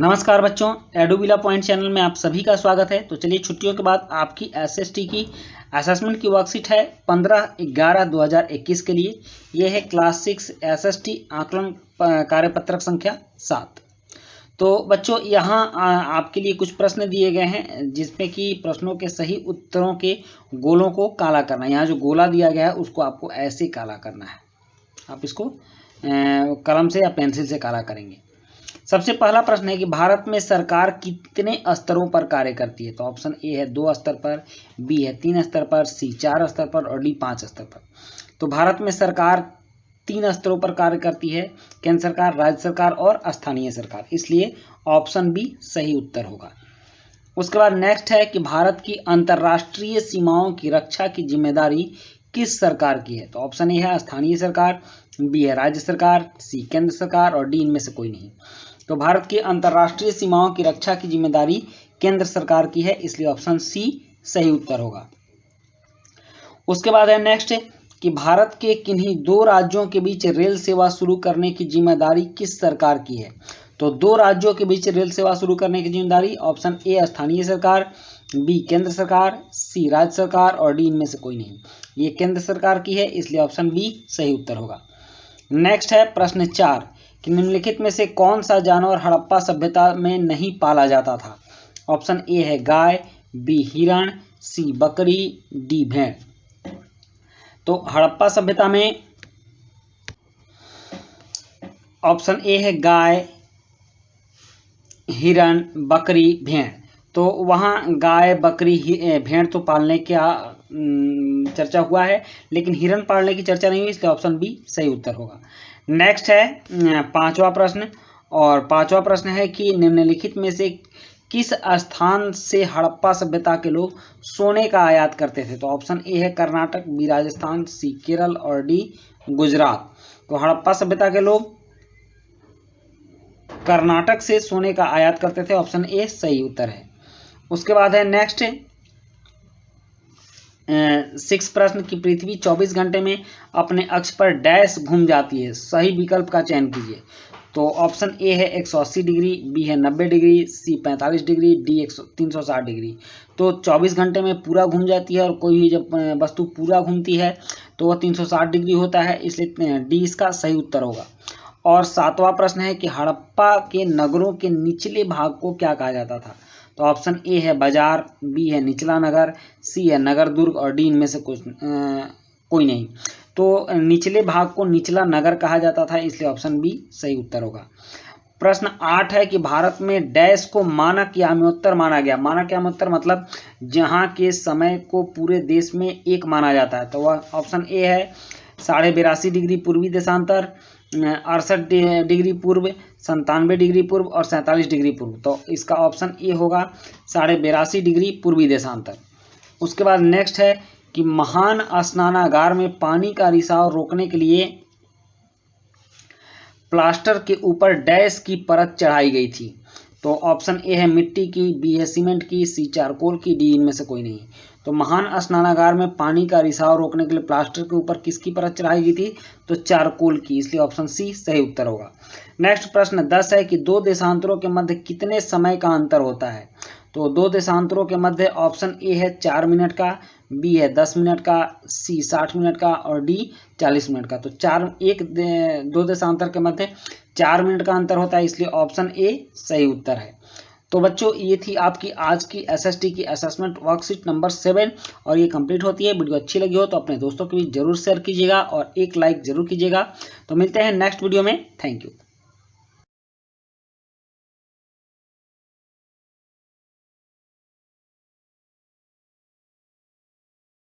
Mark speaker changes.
Speaker 1: नमस्कार बच्चों, एडुविला point channel में आप सभी का स्वागत है। तो चलिए, छुट्टियों के बाद आपकी एसएसटी की असेसमेंट की वर्कशीट है 15/11/2021 के लिए। यह है क्लास 6 एसएसटी आकलन कार्यपत्रक संख्या 7। तो बच्चों, यहाँ आपके लिए कुछ प्रश्न दिए गए हैं जिसमें कि प्रश्नों के सही उत्तरों के गोलों को काला करना है। यहाँ जो गोला दिया गया है उसको आपको ऐसे काला करना है। आप इसको कलम से या पेंसिल से काला करेंगे। सबसे पहला प्रश्न है कि भारत में सरकार कितने स्तरों पर कार्य करती है। तो ऑप्शन ए है 2 स्तर पर, बी है 3 स्तर पर, सी 4 स्तर पर और डी 5 स्तर पर। तो भारत में सरकार 3 स्तरों पर कार्य करती है, केंद्र सरकार, राज्य सरकार और स्थानीय सरकार, इसलिए ऑप्शन बी सही उत्तर होगा। उसके बाद नेक्स्ट है कि भारत की अंतर्राष्ट्रीय सीमाओं की रक्षा की जिम्मेदारी किस सरकार की है। तो ऑप्शन ए है स्थानीय सरकार, बी है राज्य सरकार, सी केंद्र सरकार और डी इनमें से कोई नहीं। तो भारत की अंतर्राष्ट्रीय सीमाओं की रक्षा की जिम्मेदारी केंद्र सरकार की है, इसलिए ऑप्शन सी सही उत्तर होगा। उसके बाद है नेक्स्ट कि भारत के किन्हीं 2 राज्यों के बीच रेल सेवा शुरू करने की जिम्मेदारी किस सरकार की है। तो 2 राज्यों के बीच रेल सेवा शुरू करने की जिम्मेदारी ऑप्शन ए स्थानीय सरकार, बी केंद्र सरकार, सी राज्य सरकार और डी इनमें से कोई नहीं। ये केंद्र सरकार की है, इसलिए ऑप्शन बी सही उत्तर होगा। नेक्स्ट है प्रश्न 4 कि निम्नलिखित में से कौन सा जानवर हड़प्पा सभ्यता में नहीं पाला जाता था। ऑप्शन ए है गाय, बी हिरण, सी बकरी, डी भेड़। तो हड़प्पा सभ्यता में ऑप्शन ए है गाय, हिरण, बकरी, भेड़। तो वहाँ गाय, बकरी, भेड़ तो पालने का चर्चा हुआ है, लेकिन हिरण पालने की चर्चा नहीं हुई, इसलिए ऑप्शन बी सही उत्तर होगा। नेक्स्ट है 5वां प्रश्न, और 5वां प्रश्न है कि निम्नलिखित में से किस स्थान से हड़प्पा सभ्यता के लोग सोने का आयात करते थे। तो ऑप्शन ए है कर्नाटक, बी राजस्थान, सी केरल और डी गुजरात। तो हड़प्पा सभ्यता के लोग कर्नाटक से सोने का आयात करते थे, ऑप्शन ए सही उत्तर है। उसके बाद है नेक्स्ट 6 प्रश्न की पृथ्वी 24 घंटे में अपने अक्ष पर डैश घूम जाती है, सही विकल्प का चयन कीजिए। तो ऑप्शन ए है 180 डिग्री, बी है 90 डिग्री, सी 45 डिग्री, डी 360 डिग्री। तो 24 घंटे में पूरा घूम जाती है, और कोई भी जब वस्तु पूरा घूमती है तो वह 360 डिग्री होता है, इसलिए डी इसका सही उत्तर होगा। और 7वां प्रश्न है कि हड़प्पा के नगरों के निचले भाग को क्या कहा जाता था। तो ऑप्शन ए है बाजार, बी है निचला नगर, सी है नगर दुर्ग और डी इनमें से कोई नहीं। तो निचले भाग को निचला नगर कहा जाता था, इसलिए ऑप्शन बी सही उत्तर होगा। प्रश्न 8 है कि भारत में डैश को मानक याम्योत्तर माना गया। मानक याम्योत्तर मतलब जहां के समय को पूरे देश में एक माना जाता है। तो वह ऑप्शन ए है 82.5 डिग्री पूर्वी देशांतर, 68 डिग्री पूर्व, 97 डिग्री पूर्व और 47 डिग्री पूर्व। तो इसका ऑप्शन ए होगा 82.5 डिग्री पूर्वी देशांतर। उसके बाद नेक्स्ट है कि महान स्नानागार में पानी का रिसाव रोकने के लिए प्लास्टर के ऊपर डैश की परत चढ़ाई गई थी। तो ऑप्शन ए है मिट्टी की, बी है सीमेंट की, सी चारकोल की, डी इनमें से कोई नहीं। तो महान स्नानागार में पानी का रिसाव रोकने के लिए प्लास्टर के ऊपर किसकी परत चढ़ाई गई थी। तो चारकोल की, इसलिए ऑप्शन सी सही उत्तर होगा। नेक्स्ट प्रश्न 10 है कि 2 देशांतरों के मध्य कितने समय का अंतर होता है। तो 2 देशांतरों के मध्य ऑप्शन ए है 4 मिनट का, बी है 10 मिनट का, सी 60 मिनट का और डी 40 मिनट का। तो 2 देशांतर के मध्य 4 मिनट का अंतर होता है, इसलिए ऑप्शन ए सही उत्तर है। तो बच्चों, ये थी आपकी आज की एसएसटी की असेसमेंट वर्कशीट नंबर 7, और ये कंप्लीट होती है। वीडियो अच्छी लगी हो तो अपने दोस्तों के बीच जरूर शेयर कीजिएगा और एक लाइक जरूर कीजिएगा। तो मिलते हैं नेक्स्ट वीडियो में। Thank you.